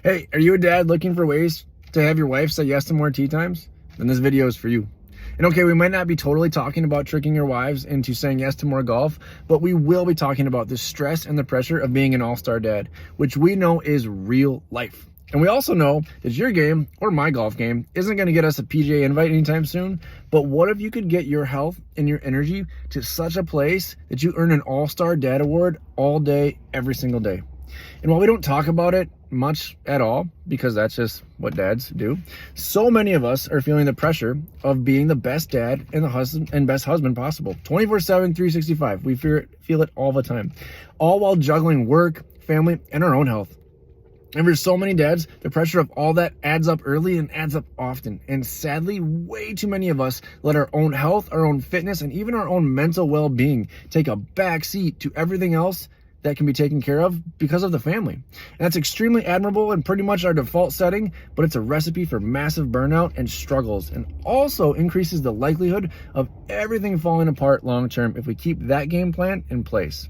Hey, are you a dad looking for ways to have your wife say yes to more tea times? Then this video is for you. And okay, we might not be totally talking about tricking your wives into saying yes to more golf, but we will be talking about the stress and the pressure of being an all-star dad, which we know is real life. And we also know that your game, or my golf game, isn't going to get us a PGA invite anytime soon, but what if you could get your health and your energy to such a place that you earn an all-star dad award all day, every single day? And while we don't talk about it much at all, because that's just what dads do, so many of us are feeling the pressure of being the best dad and the husband and best husband possible. 24/7, 365. We feel it all the time, all while juggling work, family, and our own health. And for so many dads, the pressure of all that adds up early and adds up often. And sadly, way too many of us let our own health, our own fitness, and even our own mental well-being take a back seat to everything else that can be taken care of because of the family. And that's extremely admirable and pretty much our default setting, but it's a recipe for massive burnout and struggles, and also increases the likelihood of everything falling apart long-term if we keep that game plan in place.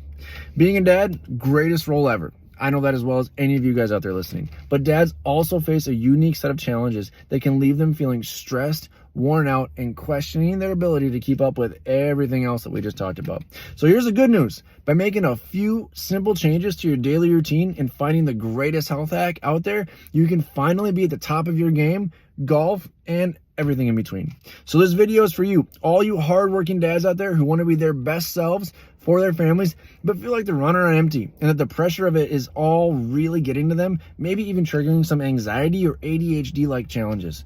Being a dad, greatest role ever. I know that as well as any of you guys out there listening. But dads also face a unique set of challenges that can leave them feeling stressed, worn out, and questioning their ability to keep up with everything else that we just talked about. So here's the good news. By making a few simple changes to your daily routine and finding the greatest health hack out there, you can finally be at the top of your game, golf, and everything in between. So this video is for you, all you hardworking dads out there who want to be their best selves for their families, but feel like they're running on empty and that the pressure of it is all really getting to them, maybe even triggering some anxiety or ADHD-like challenges.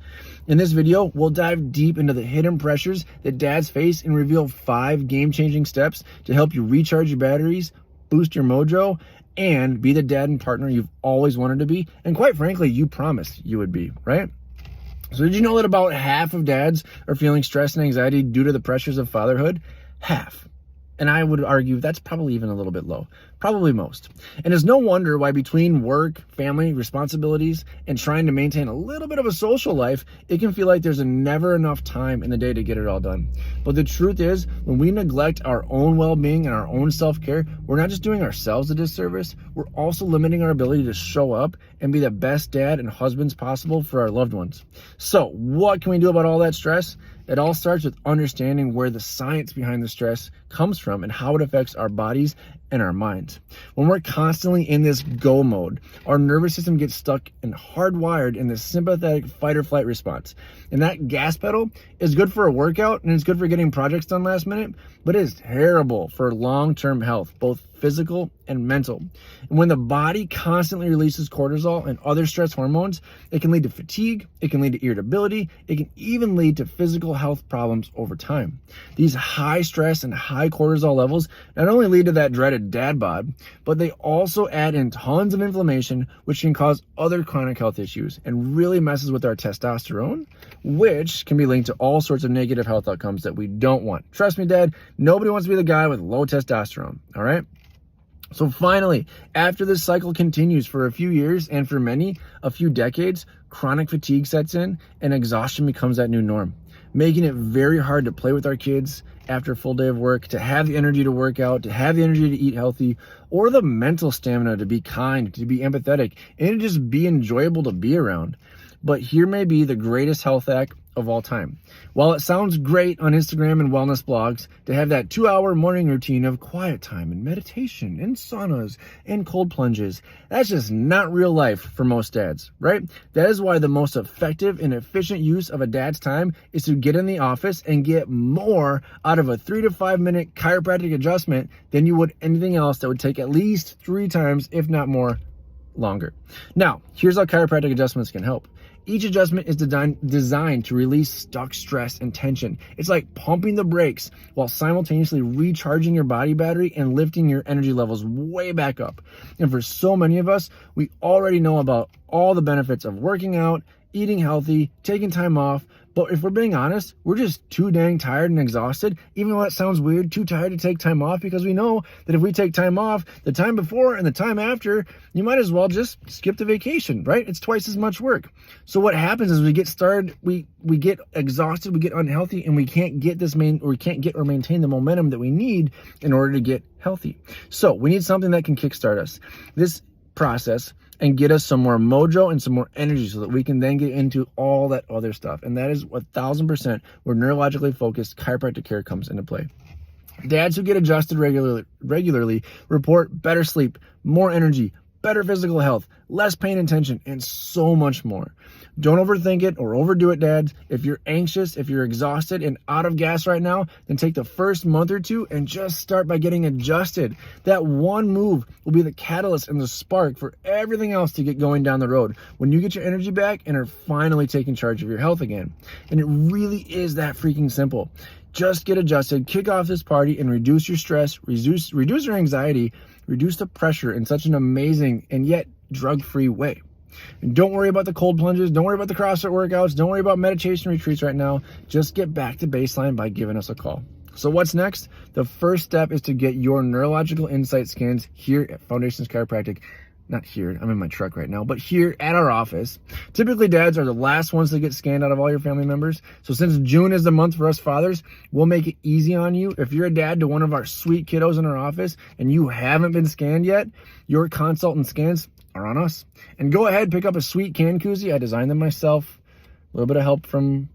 In this video, we'll dive deep into the hidden pressures that dads face and reveal 5 game-changing steps to help you recharge your batteries, boost your mojo, and be the dad and partner you've always wanted to be, and quite frankly, you promised you would be, right? So did you know that about half of dads are feeling stress and anxiety due to the pressures of fatherhood? Half. And I would argue that's probably even a little bit low, probably most. And it's no wonder why between work, family, responsibilities, and trying to maintain a little bit of a social life, it can feel like there's never enough time in the day to get it all done. But the truth is, when we neglect our own well-being and our own self-care, we're not just doing ourselves a disservice, we're also limiting our ability to show up and be the best dad and husbands possible for our loved ones. So what can we do about all that stress? It all starts with understanding where the science behind the stress comes from and how it affects our bodies and our minds. When we're constantly in this go mode, our nervous system gets stuck and hardwired in this sympathetic fight or flight response. And that gas pedal is good for a workout and it's good for getting projects done last minute, but it is terrible for long-term health, both physical and mental. And when the body constantly releases cortisol and other stress hormones, it can lead to fatigue, it can lead to irritability, it can even lead to physical health problems over time. These high stress and high cortisol levels not only lead to that dreaded dad bod, but they also add in tons of inflammation, which can cause other chronic health issues and really messes with our testosterone, which can be linked to all sorts of negative health outcomes that we don't want. Trust me, Dad, nobody wants to be the guy with low testosterone, all right? So finally, after this cycle continues for a few years and for many, a few decades, chronic fatigue sets in and exhaustion becomes that new norm, making it very hard to play with our kids after a full day of work, to have the energy to work out, to have the energy to eat healthy, or the mental stamina to be kind, to be empathetic, and to just be enjoyable to be around. But here may be the greatest health hack of all time. While it sounds great on Instagram and wellness blogs to have that 2-hour morning routine of quiet time and meditation and saunas and cold plunges, that's just not real life for most dads, right? That is why the most effective and efficient use of a dad's time is to get in the office and get more out of a 3 to 5 minute chiropractic adjustment than you would anything else that would take at least 3 times, if not more, longer. Now, here's how chiropractic adjustments can help. Each adjustment is designed to release stuck stress and tension. It's like pumping the brakes while simultaneously recharging your body battery and lifting your energy levels way back up. And for so many of us, we already know about all the benefits of working out, eating healthy, taking time off. But if we're being honest, we're just too dang tired and exhausted, even though that sounds weird, too tired to take time off, because we know that if we take time off, the time before and the time after, you might as well just skip the vacation, right? It's twice as much work. So what happens is we get started, we get exhausted, we get unhealthy, and we can't get or maintain the momentum that we need in order to get healthy. So we need something that can kickstart us. This process and get us some more mojo and some more energy so that we can then get into all that other stuff. And that is 1,000% where neurologically focused chiropractic care comes into play. Dads who get adjusted regularly report better sleep, more energy, better physical health, less pain and tension, and so much more. Don't overthink it or overdo it, dads. If you're anxious, if you're exhausted and out of gas right now, then take the first month or two and just start by getting adjusted. That one move will be the catalyst and the spark for everything else to get going down the road when you get your energy back and are finally taking charge of your health again. And it really is that freaking simple. Just get adjusted, kick off this party, and reduce your stress, reduce your anxiety, reduce the pressure in such an amazing and yet drug-free way. And don't worry about the cold plunges. Don't worry about the CrossFit workouts. Don't worry about meditation retreats right now. Just get back to baseline by giving us a call. So what's next? The first step is to get your neurological insight scans here at Foundations Chiropractic. Not here, I'm in my truck right now, but here at our office. Typically, dads are the last ones to get scanned out of all your family members. So since June is the month for us fathers, we'll make it easy on you. If you're a dad to one of our sweet kiddos in our office and you haven't been scanned yet, your consult and scans are on us. And go ahead, pick up a sweet can koozie. I designed them myself. A little bit of help from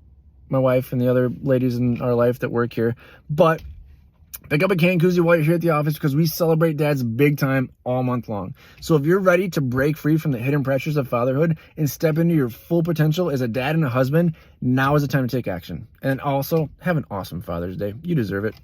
my wife and the other ladies in our life that work here. But pick up a can koozie while you're here at the office because we celebrate dads big time all month long. So if you're ready to break free from the hidden pressures of fatherhood and step into your full potential as a dad and a husband, now is the time to take action. And also, have an awesome Father's Day. You deserve it.